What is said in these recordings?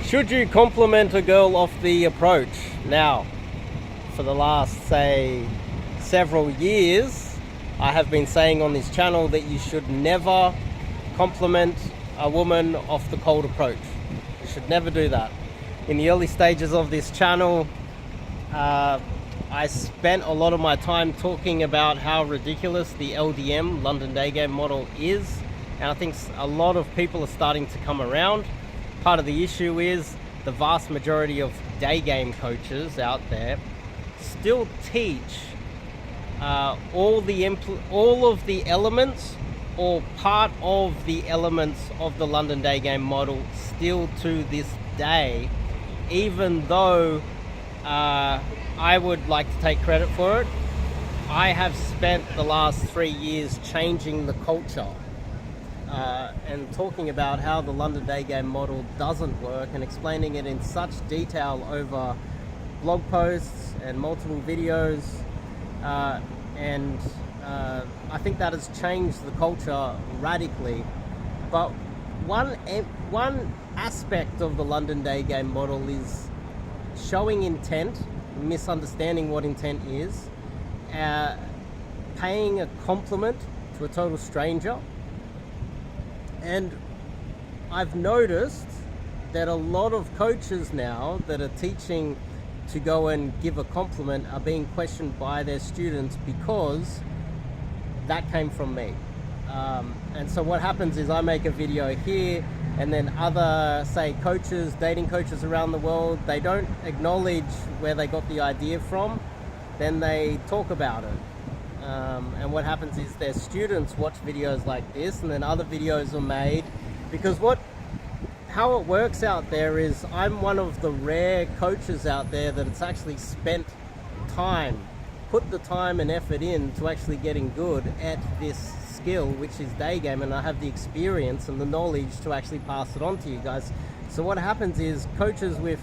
Should you compliment a girl off the approach? Now, for the last, say, several years, I have been saying on this channel that you should never compliment a woman off the cold approach. You should never do that. In the early stages of this channel, I spent a lot of my time talking about how ridiculous the LDM, London Daygame model is, and I think a lot of people are starting to come around. Part of the issue is the vast majority of Daygame coaches out there still teach all of the elements or part of the elements of the London Daygame model still to this day, even though I would like to take credit for it. I have spent the last 3 years changing the culture and talking about how the London Daygame model doesn't work and explaining it in such detail over blog posts and multiple videos, and I think that has changed the culture radically. But one aspect of the London Daygame model is showing intent, misunderstanding what intent is, paying a compliment to a total stranger. And I've noticed that a lot of coaches now that are teaching to go and give a compliment are being questioned by their students because that came from me. And so what happens is I make a video here, and then other, say, coaches, dating coaches around the world, they don't acknowledge where they got the idea from, then they talk about it. And what happens is their students watch videos like this, and then other videos are made, because how it works out there is I'm one of the rare coaches out there that it's actually spent time, put the time and effort in to actually getting good at this skill, which is Daygame, and I have the experience and the knowledge to actually pass it on to you guys. So what happens is coaches with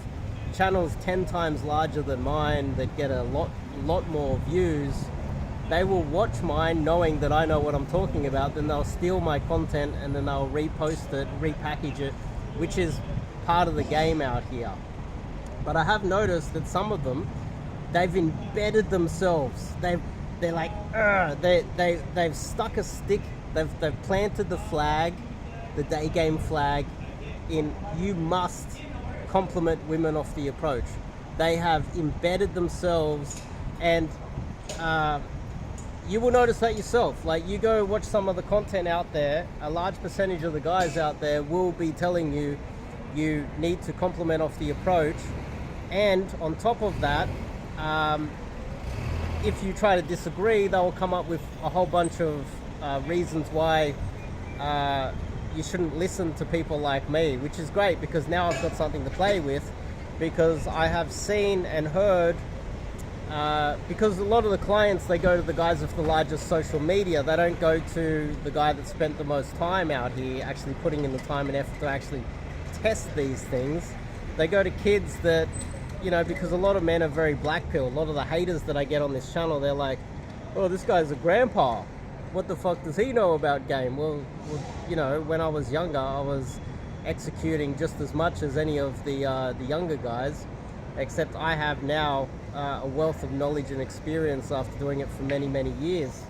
channels 10 times larger than mine that get a lot more views, they will watch mine knowing that I know what I'm talking about, then they'll steal my content and then they'll repost it, repackage it, which is part of the game out here. But I have noticed that some of them, they've embedded themselves. They're like, they've stuck a stick, they've planted the flag, the Daygame flag, in you must compliment women off the approach. They have embedded themselves, and you will notice that yourself. Like, you go watch some of the content out there, a large percentage of the guys out there will be telling you you need to compliment off the approach, and on top of that, if you try to disagree, they will come up with a whole bunch of reasons why you shouldn't listen to people like me, which is great because now I've got something to play with, because I have seen and heard, because a lot of the clients, they go to the guys with the largest social media. They don't go to the guy that spent the most time out here actually putting in the time and effort to actually test these things. They go to kids that, you know, because a lot of men are very black pill. A lot of the haters that I get on this channel, they're like, oh, this guy's a grandpa. What the fuck does he know about game? Well, you know, when I was younger, I was executing just as much as any of the younger guys, except I have now a wealth of knowledge and experience after doing it for many, many years.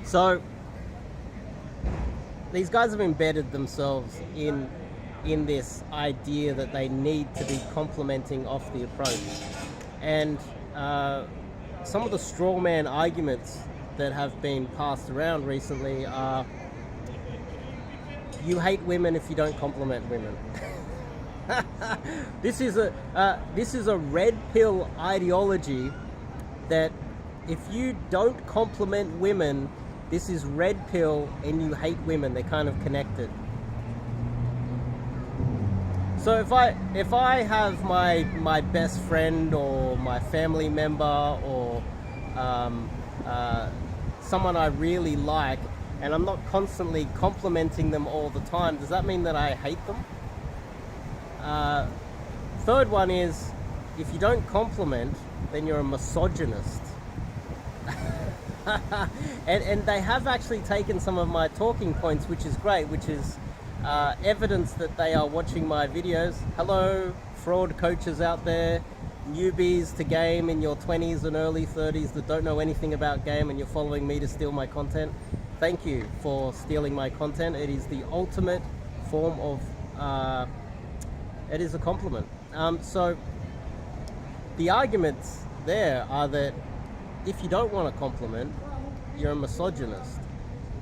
So these guys have embedded themselves in this idea that they need to be complimenting off the approach. And some of the straw man arguments that have been passed around recently are, you hate women if you don't compliment women. This is a red pill ideology that if you don't compliment women, this is red pill and you hate women. They're kind of connected. So if I have my best friend or my family member or someone I really like, and I'm not constantly complimenting them all the time, does that mean that I hate them? Third one is, if you don't compliment, then you're a misogynist. And they have actually taken some of my talking points, which is great, which is evidence that they are watching my videos. Hello, fraud coaches out there, newbies to game in your 20s and early 30s that don't know anything about game, and you're following me to steal my content. Thank you for stealing my content. It is the ultimate form of, it is a compliment. So the arguments there are that if you don't want a compliment, you're a misogynist.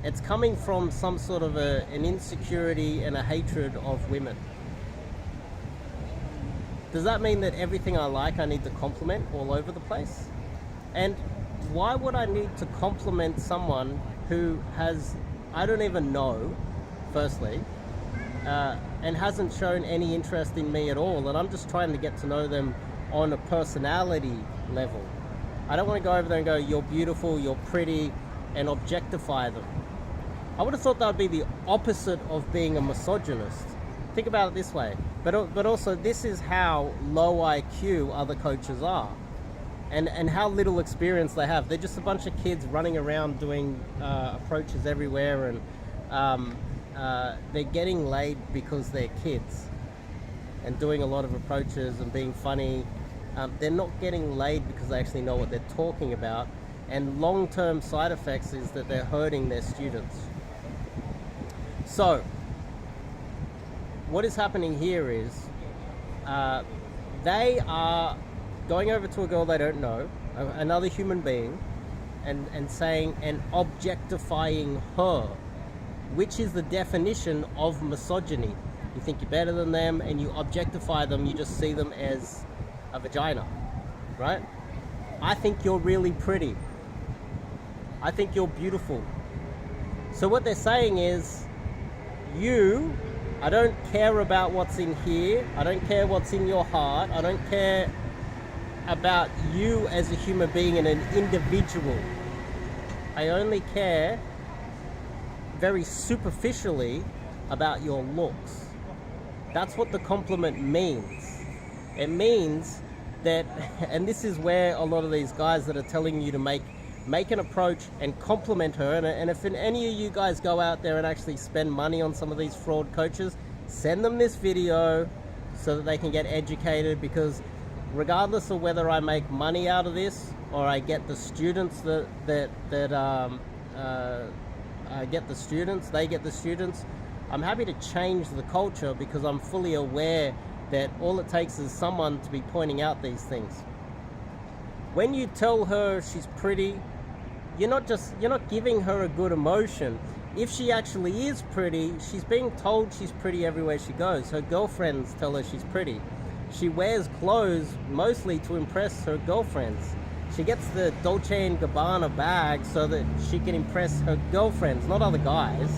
It's coming from some sort of an insecurity and a hatred of women. Does that mean that everything I like I need to compliment all over the place? And why would I need to compliment someone who has, I don't even know, firstly, and hasn't shown any interest in me at all, and I'm just trying to get to know them on a personality level? I don't want to go over there and go, you're beautiful, you're pretty, and objectify them. I would have thought that would be the opposite of being a misogynist. Think about it this way. But also, this is how low IQ other coaches are, and how little experience they have. They're just a bunch of kids running around doing approaches everywhere, and they're getting laid because they're kids and doing a lot of approaches and being funny. They're not getting laid because they actually know what they're talking about, and long-term side effects is that they're hurting their students. So what is happening here is they are going over to a girl they don't know, another human being, and saying and objectifying her, which is the definition of misogyny. You think you're better than them and you objectify them, you just see them as a vagina, right? I think you're really pretty. I think you're beautiful. So what they're saying is, I don't care about what's in here. I don't care what's in your heart. I don't care about you as a human being and an individual. I only care very superficially about your looks. That's what the compliment means. It means that, and this is where a lot of these guys that are telling you to make an approach and compliment her, and if any of you guys go out there and actually spend money on some of these fraud coaches, send them this video so that they can get educated, because regardless of whether I make money out of this or I get the students they get the students, I'm happy to change the culture, because I'm fully aware that all it takes is someone to be pointing out these things. When you tell her she's pretty, you're not giving her a good emotion. If she actually is pretty, she's being told she's pretty everywhere she goes. Her girlfriends tell her she's pretty. She wears clothes mostly to impress her girlfriends. She gets the Dolce & Gabbana bag so that she can impress her girlfriends, not other guys.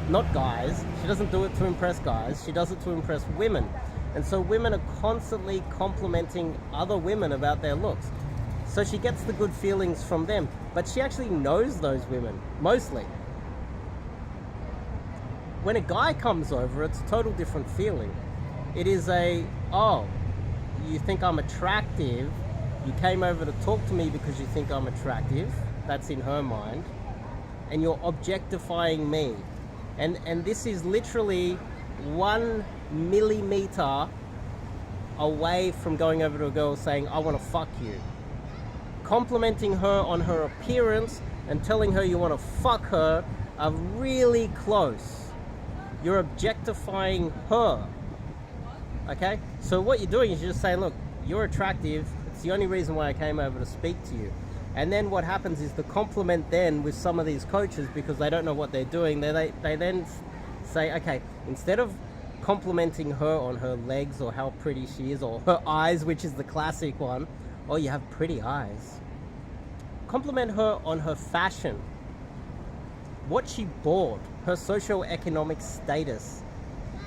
Not guys. She doesn't do it to impress guys. She does it to impress women. And so women are constantly complimenting other women about their looks. So she gets the good feelings from them. But she actually knows those women, mostly. When a guy comes over, it's a total different feeling. It is oh, you think I'm attractive, you came over to talk to me because you think I'm attractive, that's in her mind, and you're objectifying me. And this is literally 1 millimeter away from going over to a girl saying, I want to fuck you. Complimenting her on her appearance and telling her you want to fuck her are really close. You're objectifying her. Okay? So what you're doing is you're just saying, look, you're attractive. It's the only reason why I came over to speak to you. And then what happens is the compliment then with some of these coaches, because they don't know what they're doing, they then say, okay, instead of complimenting her on her legs or how pretty she is, or her eyes, which is the classic one, oh, you have pretty eyes. Compliment her on her fashion, what she bought, her socioeconomic status.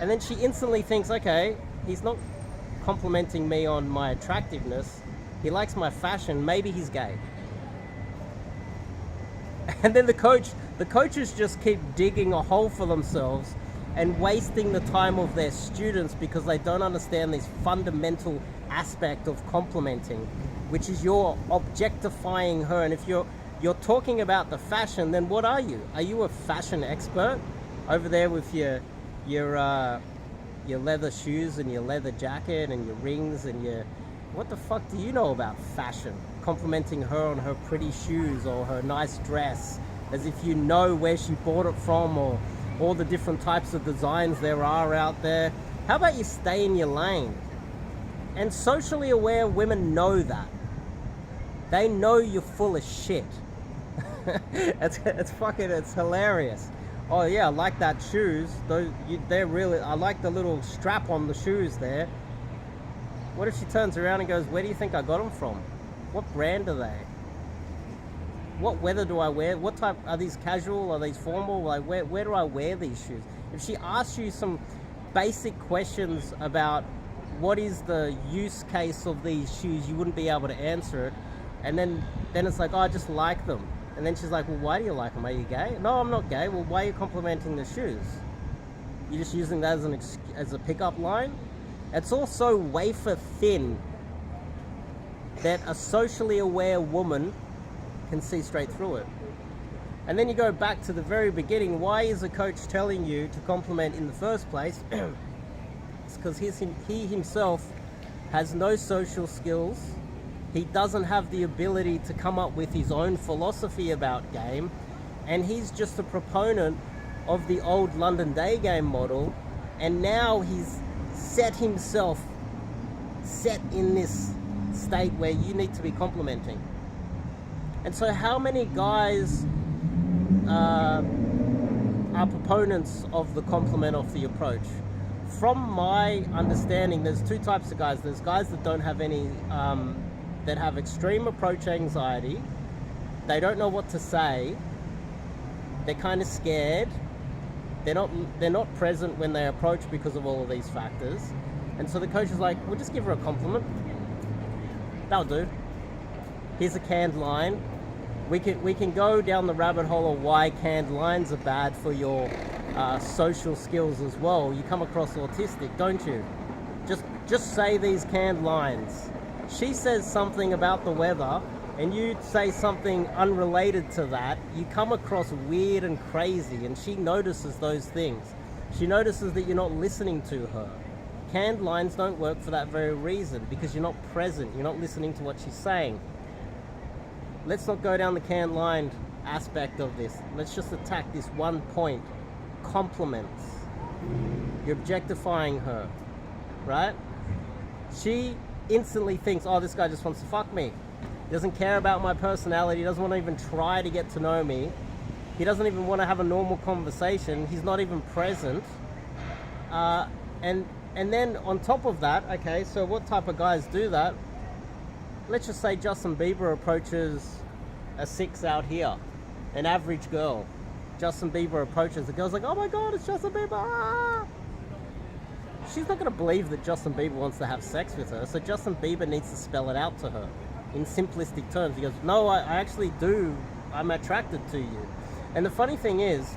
And then she instantly thinks, okay, he's not complimenting me on my attractiveness. He likes my fashion. Maybe he's gay. And then the coaches just keep digging a hole for themselves and wasting the time of their students because they don't understand this fundamental aspect of complimenting, which is you're objectifying her. And if you're talking about the fashion, then what are you? Are you a fashion expert over there with your your leather shoes and your leather jacket and your rings and your... What the fuck do you know about fashion? Complimenting her on her pretty shoes or her nice dress, as if you know where she bought it from or all the different types of designs there are out there. How about you stay in your lane? And socially aware women know that. They know you're full of shit. It's hilarious. Oh yeah, I like that shoes. They're really... I like the little strap on the shoes there. What if she turns around and goes, where do you think I got them from? What brand are they? What weather do I wear? What type... Are these casual? Are these formal? Like, where do I wear these shoes? If she asks you some basic questions about what is the use case of these shoes, you wouldn't be able to answer it. And then it's like, oh, I just like them. And then she's like, well, why do you like them? Are you gay? No, I'm not gay. Well, why are you complimenting the shoes? You're just using that as a pickup line? It's also wafer thin that a socially aware woman can see straight through it. And then you go back to the very beginning. Why is a coach telling you to compliment in the first place? It's because he himself has no social skills. He doesn't have the ability to come up with his own philosophy about game, and he's just a proponent of the old London Daygame model, and now he's set himself in this state where you need to be complimenting. And so how many guys are proponents of the compliment of the approach? From my understanding, there's two types of guys. There's guys that don't have any... that have extreme approach anxiety. They don't know what to say. They're kind of scared. They're not present when they approach because of all of these factors. And so the coach is like, we'll just give her a compliment. That'll do. Here's a canned line. We can go down the rabbit hole of why canned lines are bad for your social skills as well. You come across autistic, don't you? Just say these canned lines. She says something about the weather and you say something unrelated to that, you come across weird and crazy, and she notices those things. She notices that you're not listening to her. Canned lines don't work for that very reason, because you're not present, you're not listening to what she's saying. Let's not go down the canned line aspect of this. Let's just attack this one point. Compliments. You're objectifying her, right? She instantly thinks, oh, this guy just wants to fuck me. He doesn't care about my personality. He doesn't want to even try to get to know me. He doesn't even want to have a normal conversation. He's not even present. And then on top of that, okay, so what type of guys do that? Let's just say Justin Bieber approaches a 6 out here, an average girl. Justin Bieber approaches, the girl's like, oh my God, it's Justin Bieber. Ah! She's not going to believe that Justin Bieber wants to have sex with her, so Justin Bieber needs to spell it out to her in simplistic terms. He goes, no, I actually do. I'm attracted to you. And the funny thing is,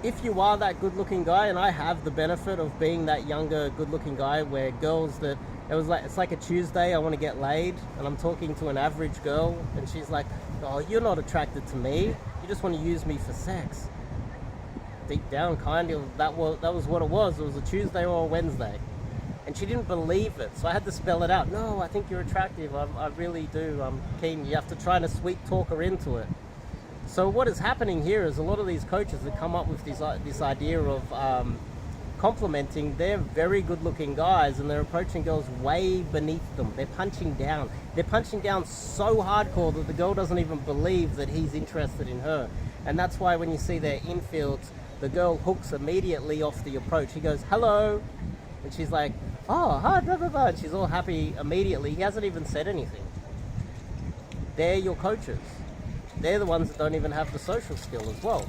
if you are that good-looking guy, and I have the benefit of being that younger, good-looking guy, where girls that, it's like a Tuesday, I want to get laid, and I'm talking to an average girl, and she's like, oh, you're not attracted to me. You just want to use me for sex. Deep down, kind of, that was what it was. It was a Tuesday or a Wednesday. And she didn't believe it, so I had to spell it out. No, I think you're attractive. I really do. I'm keen. You have to try to sweet talk her into it. So what is happening here is a lot of these coaches that come up with this idea of complimenting, they're very good-looking guys, and they're approaching girls way beneath them. They're punching down. They're punching down so hardcore that the girl doesn't even believe that he's interested in her. And that's why when you see their infields, the girl hooks immediately off the approach. He goes, hello. And she's like, oh, hi, blah, blah, blah. And she's all happy immediately. He hasn't even said anything. They're your coaches. They're the ones that don't even have the social skill as well.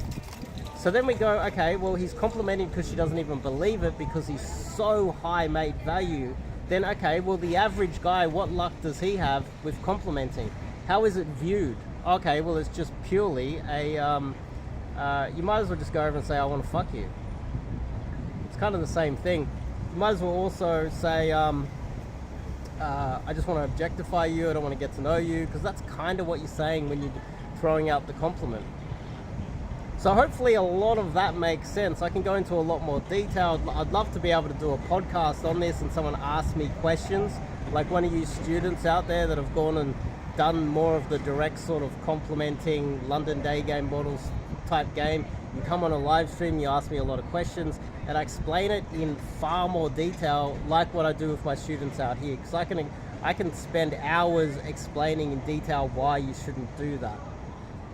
So then we go, okay, well, he's complimenting because she doesn't even believe it because he's so high made value. Then, okay, well, the average guy, what luck does he have with complimenting? How is it viewed? Okay, well, it's just purely a, you might as well just go over and say, I want to fuck you. It's kind of the same thing. You might as well also say, I just want to objectify you, I don't want to get to know you, because that's kind of what you're saying when you're throwing out the compliment. So hopefully a lot of that makes sense. I can go into a lot more detail. I'd love to be able to do a podcast on this and someone ask me questions, like one of you students out there that have gone and done more of the direct sort of complementing London Daygame models type game. You come on a live stream, you ask me a lot of questions, and I explain it in far more detail, like what I do with my students out here, because I can spend hours explaining in detail why you shouldn't do that.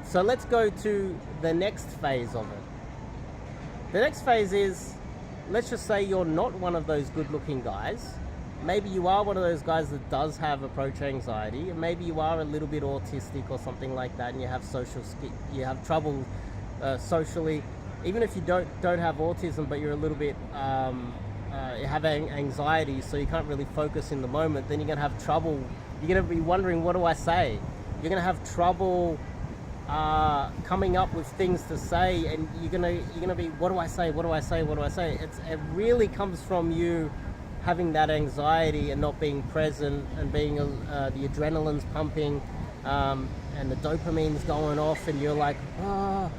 So let's go to the next phase of it. The next phase is, let's just say you're not one of those good-looking guys. Maybe you are one of those guys that does have approach anxiety, and maybe you are a little bit autistic or something like that, and you have you have trouble socially. Even if you don't have autism, but you're a little bit you have anxiety, so you can't really focus in the moment, then you're gonna have trouble. You're gonna be wondering, what do I say? You're gonna have trouble coming up with things to say, and you're gonna be, what do I say? What do I say? What do I say? It really comes from you having that anxiety and not being present, and being the adrenaline's pumping, and the dopamine's going off, and you're like, and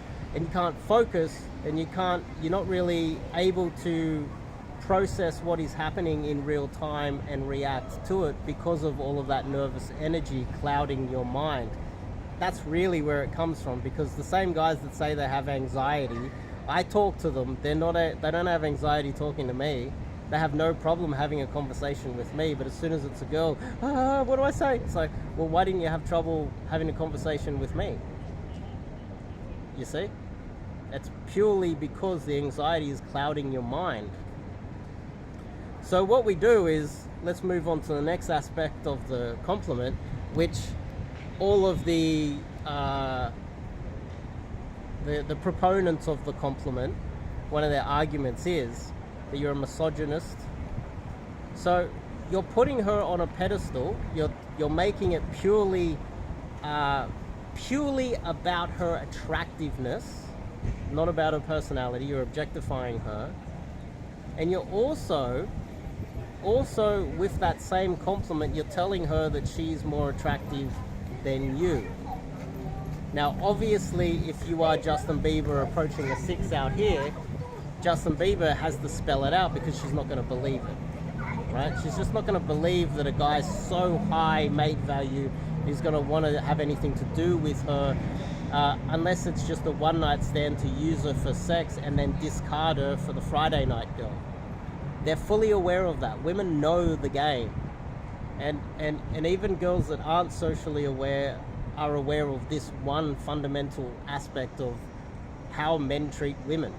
you can't focus, and you're not really able to process what is happening in real time and react to it because of all of that nervous energy clouding your mind. That's really where it comes from, because the same guys that say they have anxiety, I talk to them, they don't have anxiety talking to me. They have no problem having a conversation with me, but as soon as it's a girl, what do I say? It's like, well, why didn't you have trouble having a conversation with me? You see? It's purely because the anxiety is clouding your mind. So what we do is, let's move on to the next aspect of the compliment, which all of the proponents of the compliment, one of their arguments is that you're a misogynist. So you're putting her on a pedestal. You're making it purely about her attractiveness, not about her personality. You're objectifying her, and you're also with that same compliment, you're telling her that she's more attractive than you. Now, obviously, if you are Justin Bieber approaching a 6 out here, Justin Bieber has to spell it out, because she's not going to believe it, right? She's just not going to believe that a guy so high mate value is going to want to have anything to do with her, unless it's just a one-night stand to use her for sex and then discard her for the Friday night girl. They're fully aware of that. Women know the game. And even girls that aren't socially aware are aware of this one fundamental aspect of how men treat women.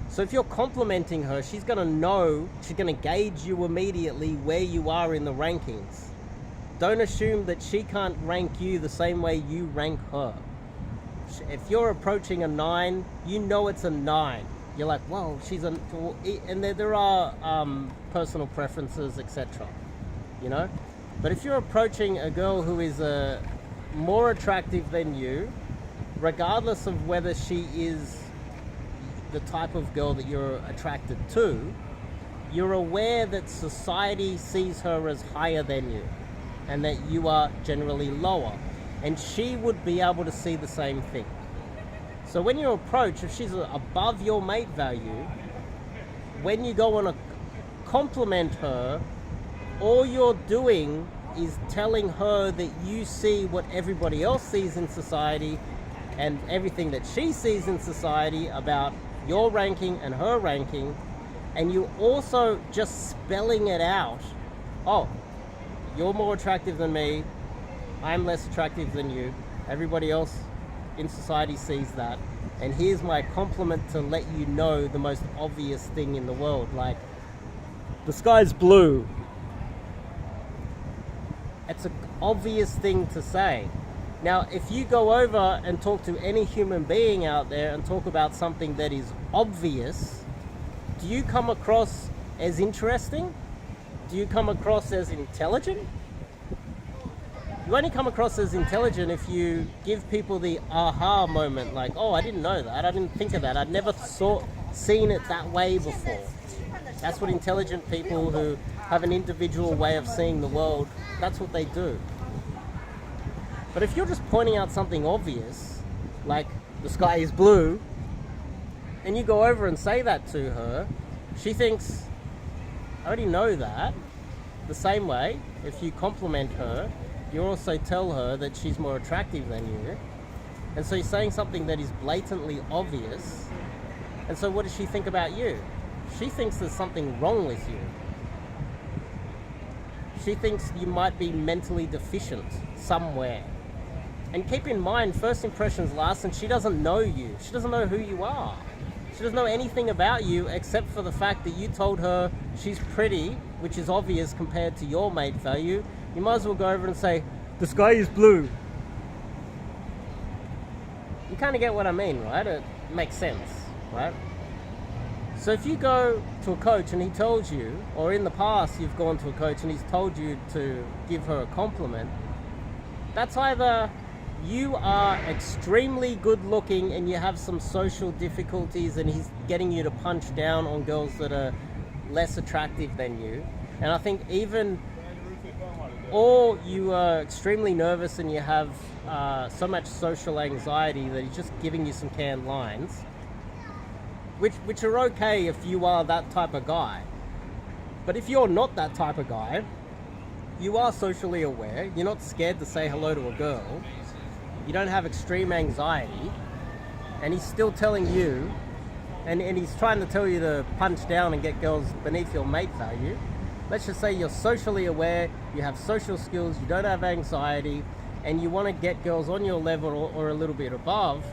So if you're complimenting her, she's going to know, she's going to gauge you immediately where you are in the rankings. Don't assume that she can't rank you the same way you rank her. If you're approaching a 9, you know it's a 9. You're like, well, she's a... And there are personal preferences, etc. You know? But if you're approaching a girl who is more attractive than you, regardless of whether she is the type of girl that you're attracted to, you're aware that society sees her as higher than you, and that you are generally lower, and she would be able to see the same thing. So when you approach, if she's above your mate value, when you go on a compliment her, all you're doing is telling her that you see what everybody else sees in society, and everything that she sees in society about your ranking and her ranking, and you also just spelling it out. Oh, you're more attractive than me, I'm less attractive than you, everybody else in society sees that, and here's my compliment to let you know the most obvious thing in the world, like, the sky's blue. It's an obvious thing to say. Now, if you go over and talk to any human being out there and talk about something that is obvious, do you come across as interesting? Do you come across as intelligent? You only come across as intelligent if you give people the aha moment, like, oh, I didn't know that, I didn't think of that, I'd never seen it that way before. That's what intelligent people who have an individual way of seeing the world, that's what they do. But if you're just pointing out something obvious, like, the sky is blue, and you go over and say that to her, she thinks, I already know that. The same way, if you compliment her, you also tell her that she's more attractive than you. And so you're saying something that is blatantly obvious. And so what does she think about you? She thinks there's something wrong with you. She thinks you might be mentally deficient somewhere. And keep in mind, first impressions last, and she doesn't know you. She doesn't know who you are. She doesn't know anything about you except for the fact that you told her she's pretty, which is obvious compared to your mate value. You might as well go over and say, the sky is blue. You kind of get what I mean, right? It makes sense, right? So if you go to a coach and he tells you, or in the past you've gone to a coach and he's told you to give her a compliment, that's either you are extremely good looking and you have some social difficulties and he's getting you to punch down on girls that are less attractive than you. And I think even, or you are extremely nervous and you have so much social anxiety that he's just giving you some canned lines, which are okay if you are that type of guy. But if you're not that type of guy, you are socially aware, you're not scared to say hello to a girl, you don't have extreme anxiety, and he's still telling you, and he's trying to tell you to punch down and get girls beneath your mate value. Let's just say you're socially aware, you have social skills, you don't have anxiety, and you want to get girls on your level or a little bit above,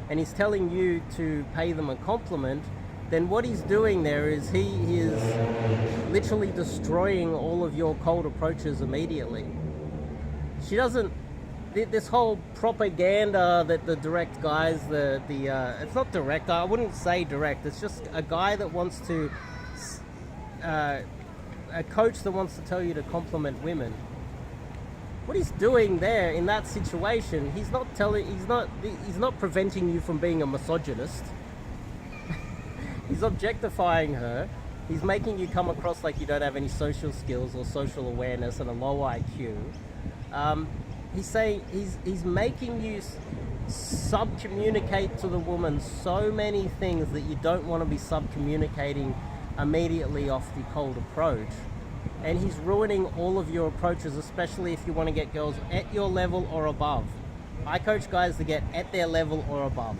and he's telling you to pay them a compliment, then what he's doing there is he is literally destroying all of your cold approaches immediately. She doesn't, this whole propaganda that the direct guys, it's not direct, I wouldn't say direct, it's just a guy that wants to, a coach that wants to tell you to compliment women. What he's doing there in that situation, he's not preventing you from being a misogynist. He's objectifying her. He's making you come across like you don't have any social skills or social awareness and a low IQ. He's making you sub-communicate to the woman so many things that you don't want to be sub-communicating immediately off the cold approach. And he's ruining all of your approaches, especially if you want to get girls at your level or above. I coach guys to get at their level or above.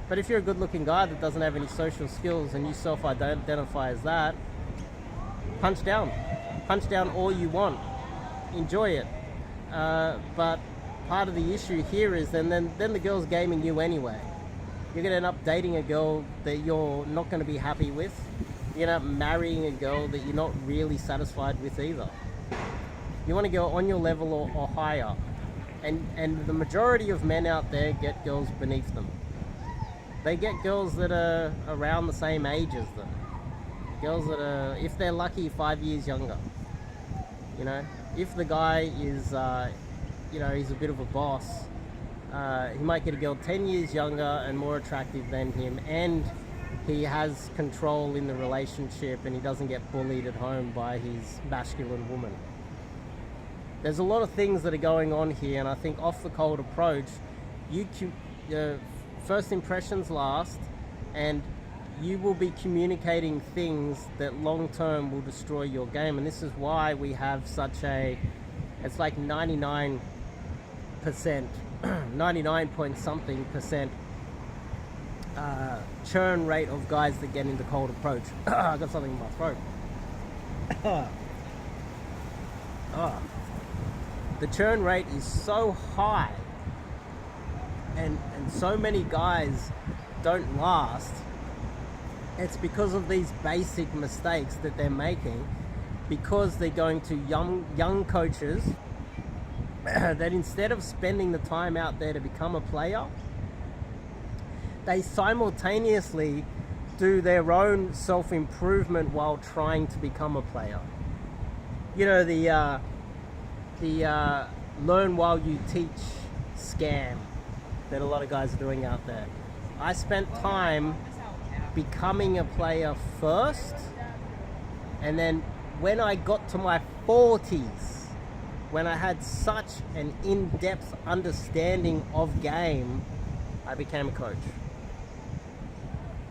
But if you're a good-looking guy that doesn't have any social skills and you self-identify as that, punch down. Punch down all you want. Enjoy it. But part of the issue here is then the girl's gaming you anyway. You're going to end up dating a girl that you're not going to be happy with. You're going to end up marrying a girl that you're not really satisfied with either. You want to go on your level or higher. And the majority of men out there get girls beneath them. They get girls that are around the same age as them. Girls that are, if they're lucky, 5 years younger. You know, if the guy is, he's a bit of a boss, he might get a girl 10 years younger and more attractive than him, and he has control in the relationship and he doesn't get bullied at home by his masculine woman. There's a lot of things that are going on here, and I think off the cold approach, first impressions last, and you will be communicating things that long term will destroy your game. And this is why we have such it's like 99%, 99 point something percent churn rate of guys that get into cold approach. I got something in my throat. The churn rate is so high, and so many guys don't last. It's because of these basic mistakes that they're making, because they're going to young coaches that instead of spending the time out there to become a player, they simultaneously do their own self-improvement while trying to become a player. You know, the learn while you teach scam that a lot of guys are doing out there. I spent time becoming a player first, and then when I got to my 40s, when I had such an in-depth understanding of game, I became a coach.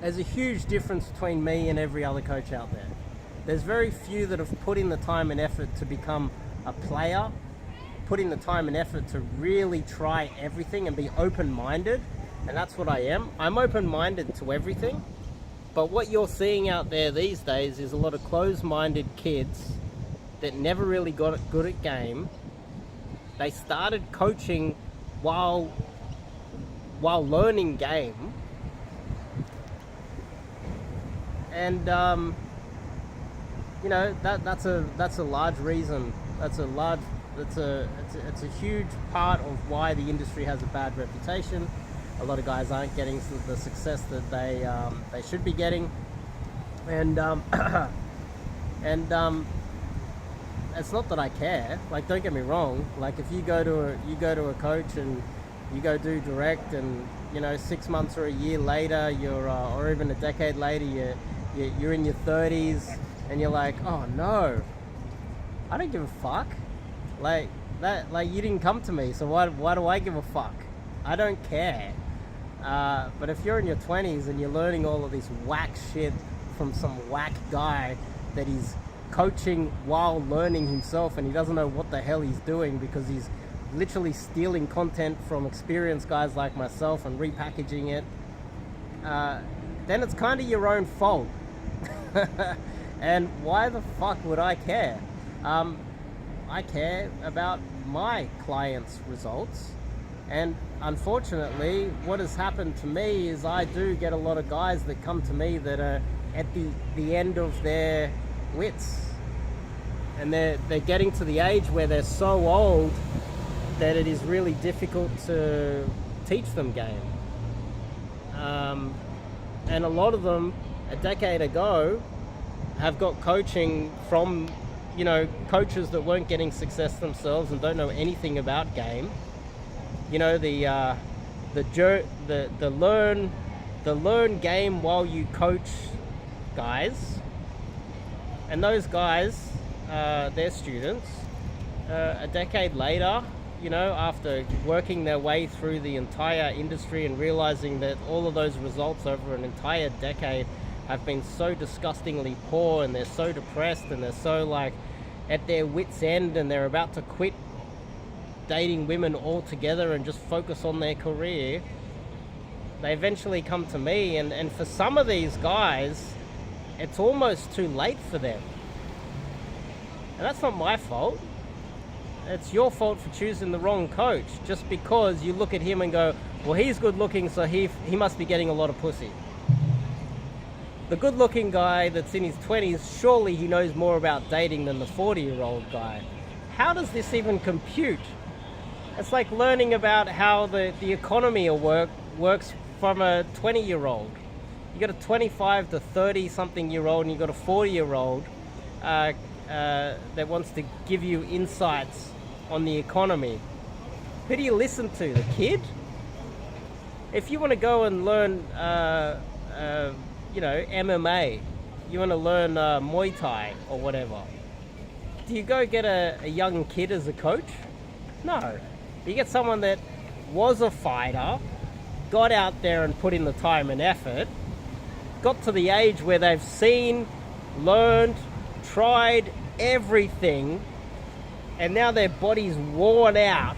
There's a huge difference between me and every other coach out there. There's very few that have put in the time and effort to become a player, put in the time and effort to really try everything and be open-minded, and that's what I am. I'm open-minded to everything, but what you're seeing out there these days is a lot of closed-minded kids that never really got good at game. They started coaching while learning game, and you know, that's a large reason. It's a huge part of why the industry has a bad reputation. A lot of guys aren't getting the success that they should be getting, and it's not that I care. Like, don't get me wrong. Like, if you go to a coach and you go do direct, and you know, 6 months or a year later, or even a decade later, you're in your 30s, and you're like, oh no, I don't give a fuck. Like you didn't come to me, so why do I give a fuck? I don't care. But if you're in your 20s and you're learning all of this whack shit from some whack guy that he's coaching while learning himself, and he doesn't know what the hell he's doing because he's literally stealing content from experienced guys like myself and repackaging it, then it's kind of your own fault. And why the fuck would I care? I care about my clients' results, and unfortunately what has happened to me is I do get a lot of guys that come to me that are at the end of their wits, and they're getting to the age where they're so old that it is really difficult to teach them game. And a lot of them a decade ago have got coaching from, you know, coaches that weren't getting success themselves and don't know anything about game. You know, the learn game while you coach guys, and those guys, their students, a decade later, you know, after working their way through the entire industry and realizing that all of those results over an entire decade have been so disgustingly poor, and they're so depressed, and they're so like at their wits' end, and they're about to quit dating women altogether and just focus on their career, they eventually come to me, and for some of these guys, it's almost too late for them. And that's not my fault. It's your fault for choosing the wrong coach, just because you look at him and go, well, he's good looking, so he must be getting a lot of pussy. The good looking guy that's in his 20s, surely he knows more about dating than the 40-year-old guy. How does this even compute? It's like learning about how the economy works from a 20-year-old. You got a 25 to 30-something-year-old, and you got a 40-year-old that wants to give you insights on the economy. Who do you listen to? The kid? If you want to go and learn, you know, MMA, you want to learn Muay Thai or whatever, do you go get a young kid as a coach? No. You get someone that was a fighter, got out there and put in the time and effort, got to the age where they've seen, learned, tried everything, and now their body's worn out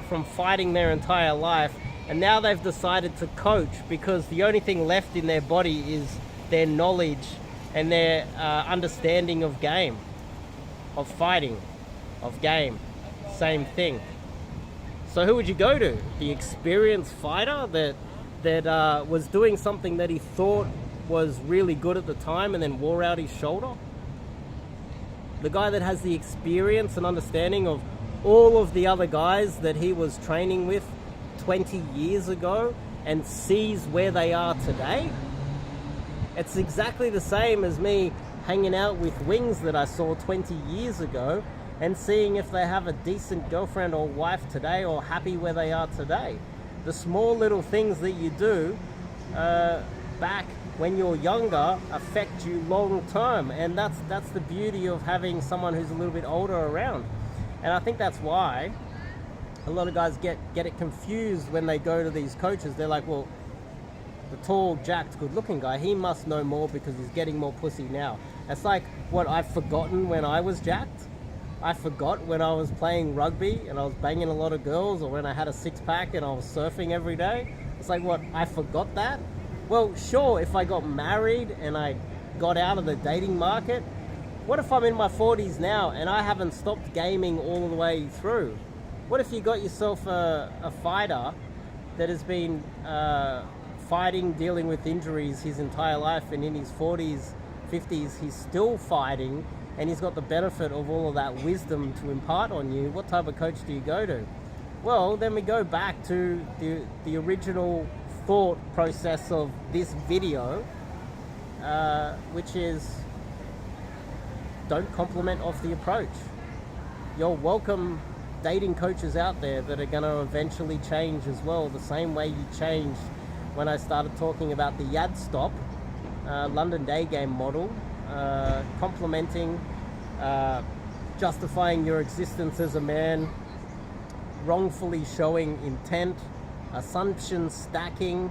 from fighting their entire life, and now they've decided to coach because the only thing left in their body is their knowledge and their understanding of game, of fighting, of game. Same thing. So who would you go to? The experienced fighter that was doing something that he thought was really good at the time and then wore out his shoulder? The guy that has the experience and understanding of all of the other guys that he was training with 20 years ago and sees where they are today? It's exactly the same as me hanging out with wings that I saw 20 years ago and seeing if they have a decent girlfriend or wife today, or happy where they are today. The small little things that you do back when you're younger affect you long term, and that's the beauty of having someone who's a little bit older around. And I think that's why a lot of guys get it confused when they go to these coaches. They're like, well, the tall, jacked, good-looking guy, he must know more because he's getting more pussy now. It's like what I've forgotten when I was jacked. I forgot when I was playing rugby and I was banging a lot of girls, or when I had a six-pack and I was surfing every day. It's like, what, I forgot that? Well, sure, if I got married and I got out of the dating market, what if I'm in my 40s now and I haven't stopped gaming all the way through? What if you got yourself a fighter that has been fighting, dealing with injuries his entire life, and in his 40s, 50s, he's still fighting, and he's got the benefit of all of that wisdom to impart on you? What type of coach do you go to? Well, then we go back to the original thought process of this video, which is, don't compliment off the approach. You're welcome dating coaches out there that are going to eventually change as well, the same way you changed when I started talking about the Yad Stop London Daygame model, complimenting, justifying your existence as a man, wrongfully showing intent, assumption stacking,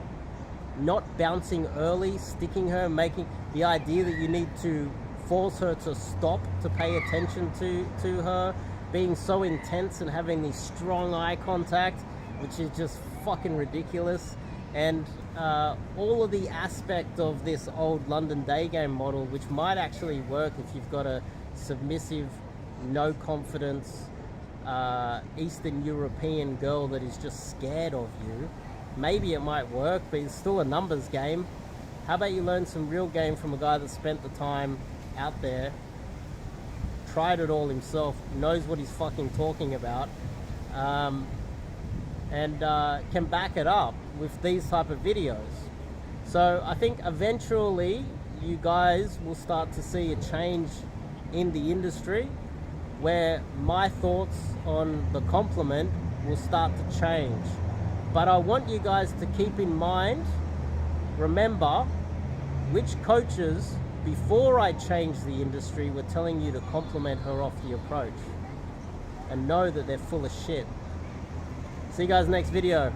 not bouncing early, sticking her, making the idea that you need to force her to stop to pay attention to her, being so intense and having this strong eye contact, which is just fucking ridiculous. And all of the aspect of this old London Daygame model, which might actually work if you've got a submissive, no confidence Eastern European girl that is just scared of you. Maybe it might work, but it's still a numbers game. How about you learn some real game from a guy that spent the time out there, tried it all himself, knows what he's fucking talking about, and can back it up with these type of videos. So I think eventually you guys will start to see a change in the industry, where my thoughts on the compliment will start to change. But I want you guys to keep in mind, remember, which coaches before I changed the industry were telling you to compliment her off the approach, and know that they're full of shit. See you guys next video.